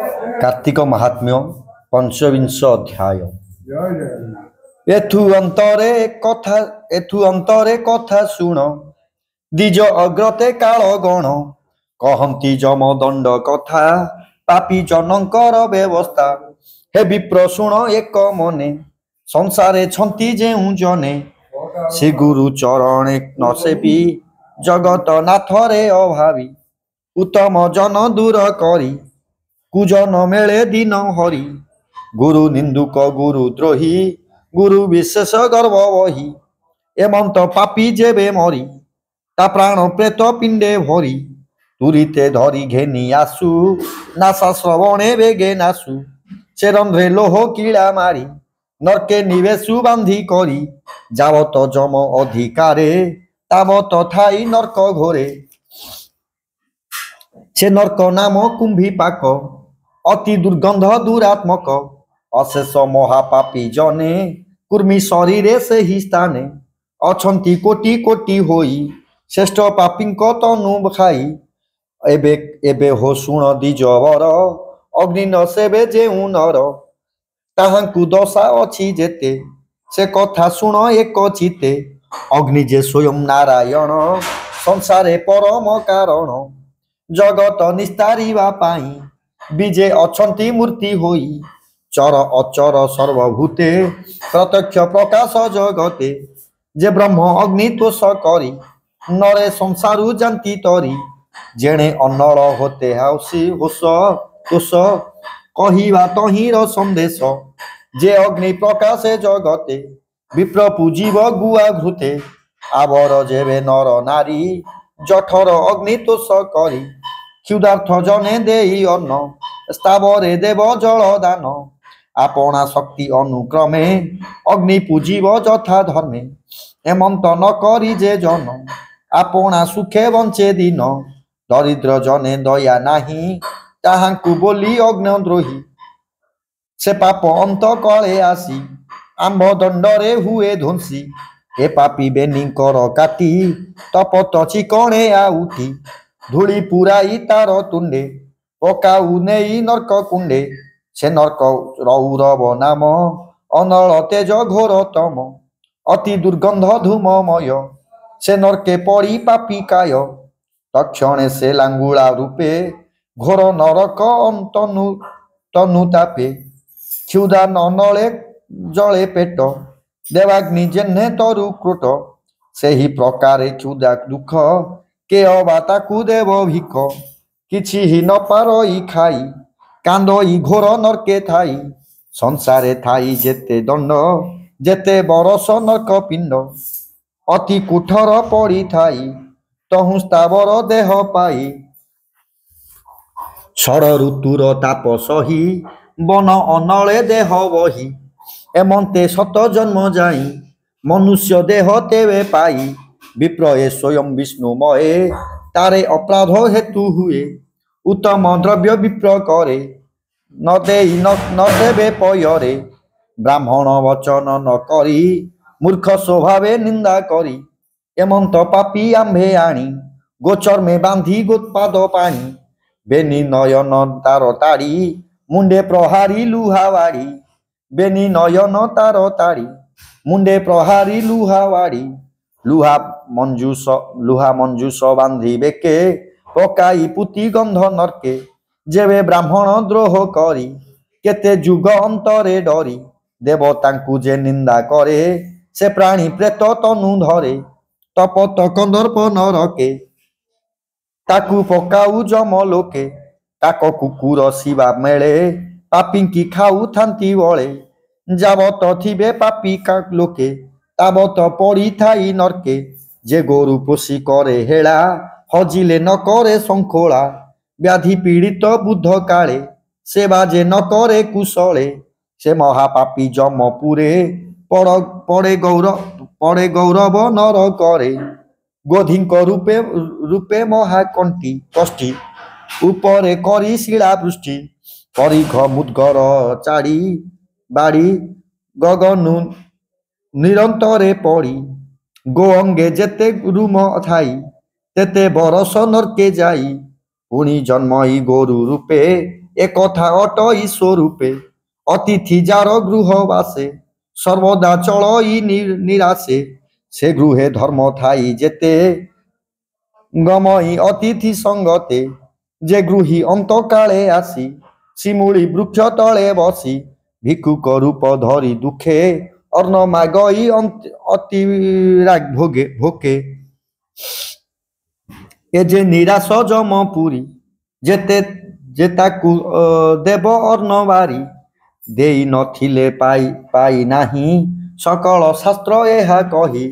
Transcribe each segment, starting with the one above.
कार्तिक महात्म्य पंचविंश अध्याय। एथु अंतरे कथा शुण दिज अग्रते काल गण कहती जमदंड कथा पापी जनकर व्यवस्था हे विप्र शुण एक मने संसारे छंती जेउ जने श्री गुरु चरणे न सेवी जगत नाथरे अभावी उत्तम जन दूर करी कुजन मेले दिन हरि गुरु निंदुक गुरु द्रोही गुरु विशेष गर्व वही एमंत पापी जेबे मरी ता प्राण प्रेत पिंडे भरी तुरीते धरी घेनी आसु नासा श्रवणे बेगे नासु से रंध्रे लोह कीड़ा मारी नरके निवेशु बांधी करी जावत जम अधिकारे तावत थाई नरक घोरे से नरक नाम कुंभी पाक अति दुर्गंध दुरात्मक अशेष महापापी जने कुर्मी शरीरे से ही स्थाने अछंती कोटि कोटि होई श्रेष्ठ पापी तनु खाई एबे एबे हो शुण दिज वर अग्नि न सेबे जेउ नर ताहांकु दशा अछि जेते से कथा शुण एक चिते अग्नि जे स्वयं नारायण संसारे परम कारण जगत निस्तारिबा पाई विजे अछंती मूर्ति होई चर अचर सर्वभूते प्रत्यक्ष प्रकाश जगते जे ब्रह्म अग्नि तोष करी नरे संसारु जानती तरी जेणे अनल होते हाउसी होश तोष कहिबा तहिर संदेश जे अग्नि प्रकाशे जगते विप्र पूजिब गुआ घृते आवर जेबे नर नारी जठर अग्नि तोष करी क्षुधार्थ जने देई अन्न स्थावरे देव जल दान आपना शक्ति अनुक्रमे अग्नि पूजिब जथा धर्मे एमंत न करी जे जन आपना सुखे बंचे दिन दरिद्र जने दया नाही ताहांकु बोली अग्नद्रोही से पाप अंत कले आसी आंब दंडरे हुए ध्वंसी ए पापी बेनिकर काटी तपत चिकणे आउठी धूली पुराई तार तुंडे पकाऊ नेई नरक कुंडे से नरक रौरव नाम अनल तेज घोर तम अति दुर्गंध धूममय से नरके पड़ी पापी काय तक्षणे से लांगुला रूपे घोर नरक तनु तापे क्षुधा नले जले पेट देवाग्नि जेन्हे तरु क्रोट से ही प्रकारे क्षुधा दुख के अबाता कु देव भिख किछि ही न पारई खाई कांदई घोर नरके थाई संसारे थाई जेते दंड जेते बरस नरक पिंड अति कुठर पड़ी थाई तहु स्थावर देह पाई षड़ ऋतुर ताप सही बन अनले देह बही एमंते शत जन्म जाई मनुष्य देह तेवे पाई विप्रये स्वयं विष्णुमये तारे अपराध हेतु हुए उत्तम द्रव्य विप्र करे न देवे पयरे ब्राह्मण वचन न करी मूर्ख स्वभावे निंदा करी एमंत पापी आंभे आणी गोचर में बांधी गोत्पाद पाणी बेनी नयन तार ताड़ी मुंडे प्रहारी लुहावाड़ी बेनी नयन तार ताड़ी मुंडे प्रहारी लुहावाड़ी लुहा मंजूस बांधी बेके पकाई पुति गंध नरके जेबे ब्राह्मण द्रोह करी केते जुग अंतरे डरी देवतांकु जे निंदा करे से प्राणी प्रेत तनु धरे तपत कंदर्प नरके ताकु पकाऊ जम लोके ताक कुकुर शिवा मेले पापी खाऊ थांती बळे जावत थिबे पापी का लोके तावत पड़ी थाई नरके जे गोरु पोषी करे हेला हजिले न करे संखोला व्याधि पीड़ित बुद्ध काले सेवा जे न करे कुशले से महापापी जमपुरे पड़े गौरव नर करे गोधिंक रूपे महाकंटी कष्टी उपरे करी शिला वृष्टि परिघ मुद्गर चाड़ी बाड़ी गगनु निरंतरे पड़ी गो अंगे जेते रूम थाई तेते बरस नरके जाई पुणी जन्मई गोरु रूपे একথা অটই স্বরূপে অতিথি যার গৃহ বাসে সর্বদা চলই নিরাশে সে গৃহে ধর্ম থাই যেতে গমই অতিথি সঙ্গতে যে গৃহী অন্তকালে আসি শিমুଳି বৃক্ষ তଳେ বসি ভিক্ষুক রূপ ধরি দুঃখে অর্ণ মাগই অতি রাগ ভোকে এ যে নিরাশ যমপুরী যেতে যে তাকু দেব অর্ণ বাରି ଦେଇ ନଥିଲେ ପାଇ ନାହିଁ ସକଳ ଶାସ୍ତ୍ର ଏହା କହି।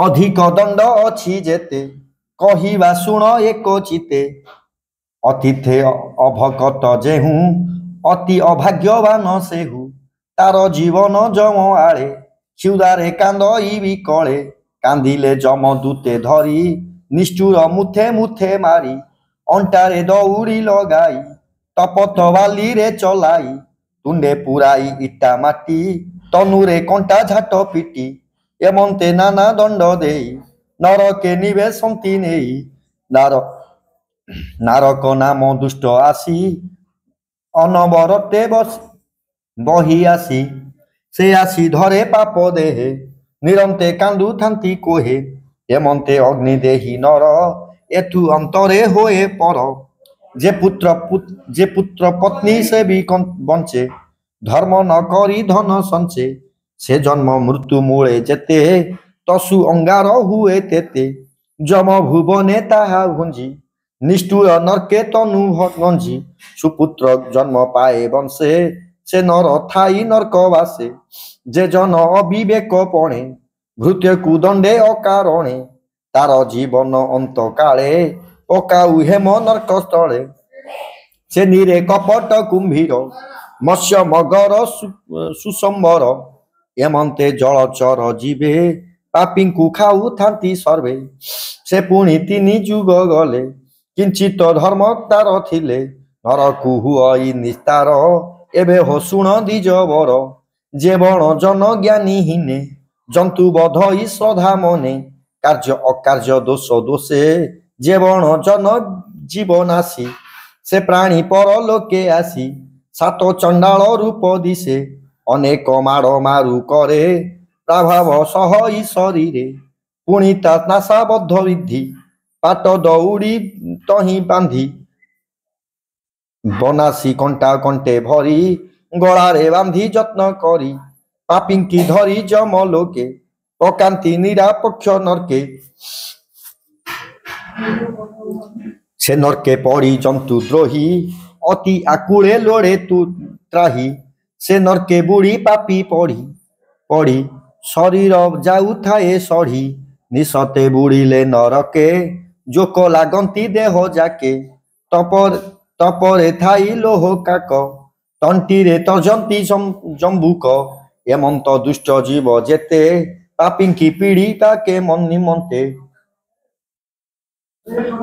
ଅଧିକ ଦଣ୍ଡ ଅଛି ଯେତେ କହିବା ଶୁଣ ଏକ ଚିତେ ଅତିଥେ ଅଭକତ ଯେହୁ ଅତି ଅଭାଗ୍ୟବାନ ସେହୁ ତାର ଜୀବନ ଯମ ଆଳେ କ୍ଷୁଧାରେ କାନ୍ଦଇ ବିକଳେ କାନ୍ଦିଲେ ଯମ ଦୂତେ ଧରି ନିଷ୍ଠୁର ମୁଥେ ମୁଥେ ମାରି ଅଣ୍ଟାରେ ଦଉଡ଼ି ଲଗାଇ ତପତ ବାଲିରେ ଚଲାଇ ତୁଣ୍ଡେ ପୁରାଇ ଇଟା ମାଟି ତନୁରେ କଣ୍ଟା ଝାଟ ପିଟି ଏମନ୍ତେ ନାନା ଦଣ୍ଡ ଦେଇ ନରକେ ନିବେଶନ୍ତି ନେଇ ନାରକ ନାମ ଦୁଷ୍ଟ ଆସି ଅନବରତେ ବହି ଆସି ସେ ଆସି ଧରେ ପାପ ଦେହେ ନିରନ୍ତେ କାନ୍ଦୁଥାନ୍ତି କୋହେ ଏମନ୍ତେ ଅଗ୍ନି ଦେହି ନର ଏଥୁ ଅନ୍ତରେ ହୋଏ ପର ଯେ ପୁତ୍ର ପତ୍ନୀ ସେ ବି ବଞ୍ଚେ ଧର୍ମ ନ କରି ଧନ ସଞ୍ଚେ ସେ ଜନ୍ମ ମୃତ୍ୟୁ ମୂଳେ ଯେତେ ତସୁ ଅଙ୍ଗାର ହୁଏ ତେତେ ଯମ ଭୁବନେ ତାହା ଭୁଞ୍ଜି ନିଷ୍ଠୁର ନର୍କେ ତନୁ ଗଞ୍ଜି ସୁପୁତ୍ର ଜନ୍ମ ପାଏ ବଂଶେ ସେ ନର ଥାଇ ନର୍କ ବାସେ ଯେ ଜନ ଅବିବେକ ପଣେ ଭୃତ୍ୟକୁ ଦଣ୍ଡେ ଅକାରଣେ ତାର ଜୀବନ ଅନ୍ତ କାଳେ ପକାଉ ହେମ ନର୍କ ସ୍ଥଳେ ସେ ନିରେ କପଟ କୁମ୍ଭୀର ମତ୍ସ୍ୟ ମଗର ସୁସମ୍ବର ଏମନ୍ତେ ଜଳଚର ଯିବେ ପାପୀଙ୍କୁ ଖାଉଥାନ୍ତି ସର୍ବେ ସେ ପୁଣି 3 ଯୁଗ ଗଲେ କିଞ୍ଚିତ ଧର୍ମ ତାର ଥିଲେ ନରକୁ ହୁଅଇ ନିସ୍ତାର ଏବେ ହୋ ଶୁଣ ଦ୍ୱିଜ ବର ଯେ ବଣ ଜନ ଜ୍ଞାନୀ ହୀନେ ଜନ୍ତୁ ବଧଇ ଶ୍ରଦ୍ଧା ମନେ କାର୍ଯ୍ୟ ଅକାର୍ଯ୍ୟ ଦୋଷ ଦୋଷେ ଯେ ବଣ ଜନ ଜୀବନାଶୀ ସେ ପ୍ରାଣୀ ପର ଲୋକେ ଆସି ସାତ ଚଣ୍ଡାଳ ରୂପ ଦିଶେ ଅନେକ ମାଡ଼ ମାରୁ କରେ ପ୍ରଭାବ ସହ ଶରୀରେ ପୁଣି ତା ନାଶାବଦ୍ଧ ବିଧି ପାଟ ଦଉଡ଼ି ତହିଁ ବାନ୍ଧି ବନାସି କଣ୍ଟା କଣ୍ଟେ ଭରି ଗଳାରେ ବାନ୍ଧି ଯତ୍ନ କରି ପାପୀଙ୍କି ଧରି ଯମ ଲୋକେ ପକାନ୍ତି ନିରାପକ୍ଷ ନର୍କେ ସେ ନର୍କେ ପଡ଼ି ଜନ୍ତୁ ଦ୍ରୋହୀ ଅତି ଆକୁଳେ ଲୋଡ଼େ ତୁ ତ୍ରାହି ସେ ନର୍କେ ବୁଢ଼ୀ ପାପୀ ପଡ଼ି ଶରୀର ଯାଉଥାଏ ସଢ଼ି ନିଶତେ ବୁଡ଼ିଲେ ନରକେ ଜୋକ ଲାଗନ୍ତି ଦେହ ଯାକେ ତପରେ ଥାଇ ଲୋହ କାକ ତଣ୍ଟିରେ ତର୍ଜନ୍ତି ଜମ୍ବୁକ ଏମନ୍ତ ଦୁଷ୍ଟ ଜୀବ ଯେତେ ପାପୀଙ୍କି ପିଡ଼ି ତାକେ ନିମନ୍ତେ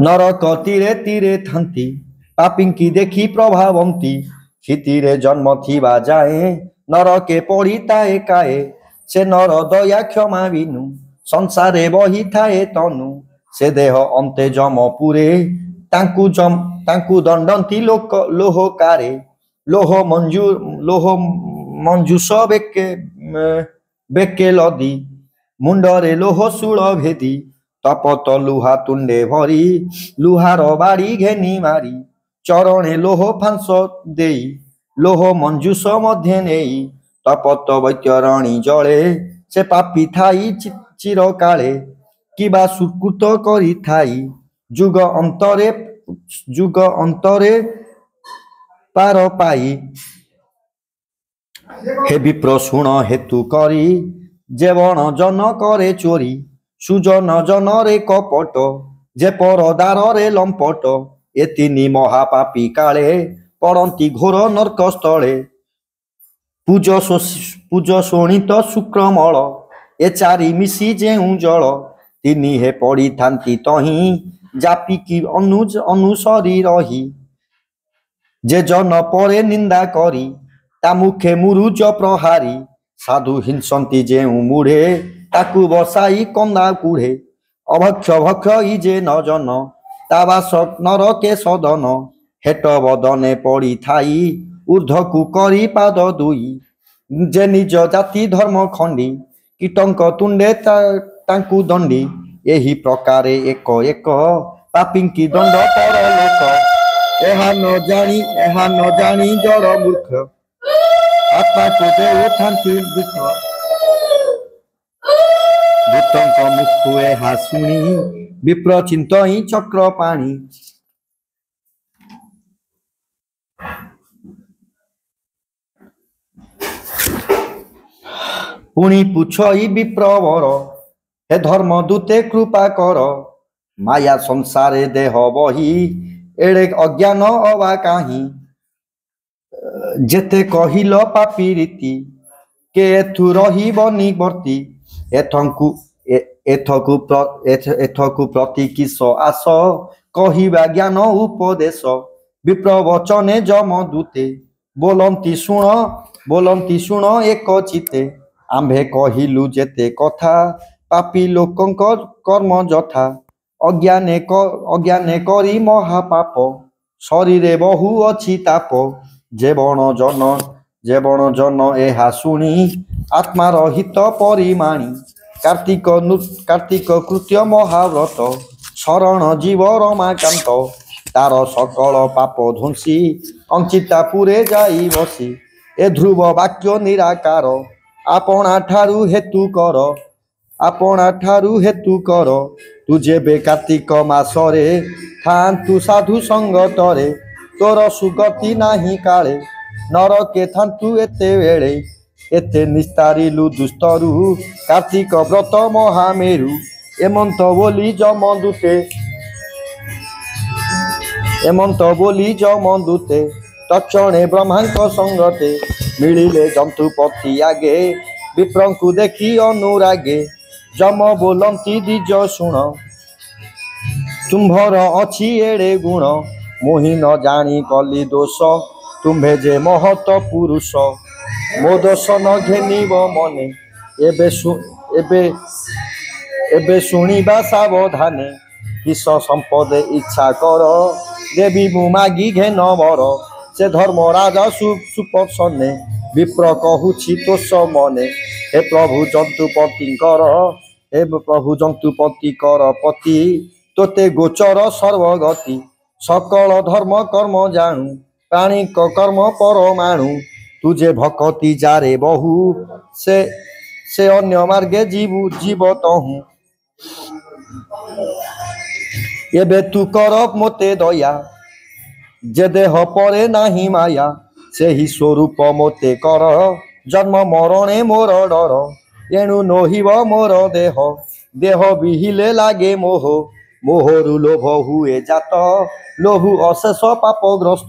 ନରକ ତୀରେ ତୀରେ ଥାନ୍ତି ପାପୀଙ୍କି ଦେଖି ପ୍ରଭାବନ୍ତି କ୍ଷିତିରେ ଜନ୍ମ ଥିବା ଯାଏ ନରକେ ପଡ଼ି ତାଏ କାଏ ସେ ନର ଦୟା କ୍ଷମା ବିନୁ ସଂସାରେ ବହିଥାଏ ତନୁ ସେ ଦେହ ଅନ୍ତେ ଯମ ପୁରେ ତାଙ୍କୁ ଦଣ୍ଡନ୍ତି ଲୋହକାରେ ଲୋହ ମଞ୍ଜୁଷ ବେକେ ଲଦି ମୁଣ୍ଡରେ ଲୋହ ଶୂଳ ଭେଦି ତପତ ଲୁହା ତୁଣ୍ଡେ ଭରି ଲୁହାର ବାଡ଼ି ଘେନି ମାରି ଚରଣେ ଲୋହ ଫାଂସ ଦେଇ ଲୋହ ମଞ୍ଜୁଷ ମଧ୍ୟ ନେଇ ତପତ ବୈତରଣୀ ଜଳେ ସେ ପାପୀ ଥାଇ ଚିରକାଳେ କିବା ସୁକୃତ କରିଥାଇ ଯୁଗ ଅନ୍ତରେ ପାର ପାଇ हे विप्र शुण हेतु करी जे बण जन करे चोरी सुजन जन रे कपट जे परदार रे लंपट ए तिनि महापापी काले पड़ती घोर नर्क स्थले पूज शोणित शुक्रमल ए चारि मिसी जेउ जल तिनि हे पड़ी थांती तही जापिकी अनुसरी रही जे जन परे निंदा करी ता मुखे मुरुज प्रहारी साधु हिंसंती जेउ मुढ़े ତାକୁ ବସାଇ କନ୍ଦା କୁଢ଼େ ଅଭକ୍ଷ ଭକ୍ଷ ଇଜେ ନ ଜନ ତା ବାସ ନରକେ ସଦନ ହେଟ ବଦନେ ପଡ଼ିଥାଇ ଊର୍ଦ୍ଧ୍ୱକୁ କରି ପାଦ ଦୁଇ ଯେ ନିଜ ଜାତି ଧର୍ମ ଖଣ୍ଡି କୀଟଙ୍କ ତୁଣ୍ଡେ ତାଙ୍କୁ ଦଣ୍ଡି ଏହି ପ୍ରକାରେ ଏକ ଏକ ପାପୀଙ୍କି ଦଣ୍ଡ ପରଲୋକ ଏହା ନ ଜାଣି ଜଡ଼ ମୂର୍ଖ ଆତ୍ମାକୁ ଦେଉଥାନ୍ତି ଦୁଃଖ ଦୂତଙ୍କ ମୁଖୁ ଏହା ଶୁଣି ବିପ୍ର ଚିନ୍ତଇ ଚକ୍ର ପାଣି ପୁଣି ପୁଛଇ ବିପ୍ରବର हे धर्म दूते कृपा कर माया संसारे देह बही एड़े अज्ञान अवा काहीं जेते कहिल पापी रीति के एथु रही निवर्ती एथकु प्रति किस आस कहिबा ज्ञान उपदेश विप्रवचने जम दूते बोलंती शुण एक चिते आम्भे कहिलु जेते कथा पापी लोकंक कर्म जथा अज्ञाने करी महापाप शरीरे बहु अछि ताप जे बण जन एहा शुणी आत्मा रहित परिमाणी कार्तिक कृत्य महाव्रत शरण जीव रमाकांत तार सकल पाप ध्वंसी अंचिता पुरे जाई बसी ए ध्रुव वाक्य निराकार आपणा ठारू हेतु कर तु जेबे कार्तिक मासरे थांतु साधु संगतरे तोर सुगति नाही काले नरके थांतु एते बेले एते निस्तारिलु दुस्तरु कार्तिक व्रत महामेरु एमंत बोली जमदूते तक्षणे ब्रह्मांक संगते मिलिले जंतुपति आगे विप्रंकु देखी अनुरागे जम बोलंती दिज शुण तुम्भर अछि एड़े गुण मोहि न जानी कली दोष तुम्भे जे महत पुरुष मो दोष न घेनिब मने एबे शुणिबा सावधाने किस संपद इच्छा कर देवी मु मागी घेन वर से धर्मराज सुप्रसन्ने विप्र कहूछि तोष मने हे प्रभु जंतुपति कर पति तोते गोचर सर्वगति सकल धर्म कर्म जानू प्राणी कर्म परमाणु तुझे भक्ति जारे बहु से अन्य मार्गे जीव तहु एबे तू कर मोते दया जे देह परे नाही माया से ही स्वरूप मोते कर जन्म मरणे मोर डर एणु नहिब मोर देह बिहिले लागे मोहरु लोभ हुए जात लोभु अशेष पापग्रस्त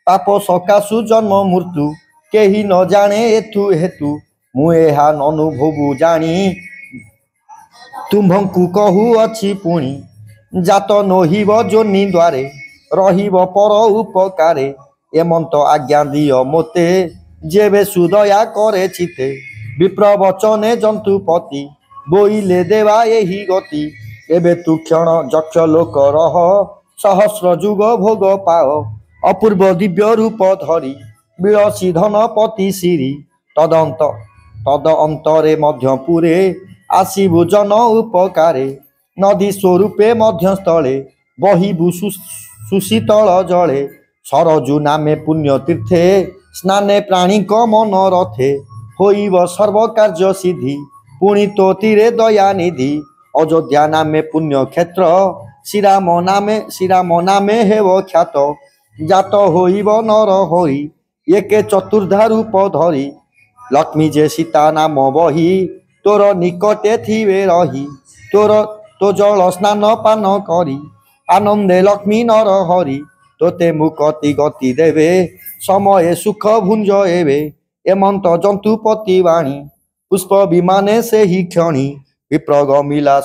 पाप सकाशु जन्म मृत्यु केही न जाने एथु हेतु मु एहा अनुभवु जानी तुम्भंकु कहु अछि पुणी जात नहिब जोनि द्वारे रहिब पर उपकारे एमंत आज्ञा दिय मोते जेबे सुदया करे चिते विप्रवचने जंतुपति बोइले देवा एही गति एबे तु क्षण जक्ष लोक रह सहस्र जुग भोग पाओ अपूर्व दिव्य रूप धरी बिलसी धनपति सिरी तद अंतरे मध्य पुरे आसिबु जन उपकारे नदी स्वरूपे मध्यस्थले बहिबु सुशीतल जले सरजु नामे पुण्य तीर्थे स्नाने प्राणी मन रथे होइब सर्व कार्य सिद्धि पुणी तो तीरे दया निधि अयोध्या नामे पुण्य क्षेत्र श्रीराम नामे हेव ख्यात जात होइब नर होई एके चतुर्धा रूप धरी लक्ष्मी जे सीता नाम बही तोर निकटे थिवे रही तो जल स्नान पान करी आनंदे लक्ष्मी नर हरि तोते मुक्ति गति देवे समय सुख भुंज एवे एमंत जंतुपति वाणी पुष्प विमाने से ही क्षणी विप्रग मिला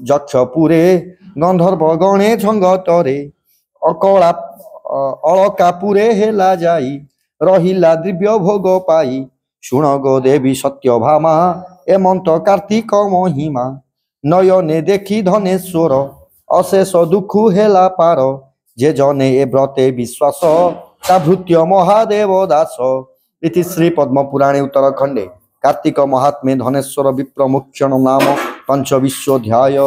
जक्षपुरे गंधर्व गणे झंगतरे अलकापुरे हेला जाई रहिला दिव्य भोग पाई शुण गो देवी सत्यभामा এমন্ত কার্তিক মহিমা নয়নে দেখি ধনেশ্বর অশেষ দুঃখ হেলা পার যে জনে এ ব্রতে বিশ্বাস তা ভৃত্য মহাদেব দাস ইতি শ্রী পদ্মপুরাণে উত্তরাখণ্ডে কার্তিক মহাত্মে ধনেশ্বর বিপ্র মুখ্যণ নাম পঞ্চবিশ্বোধ্যায়।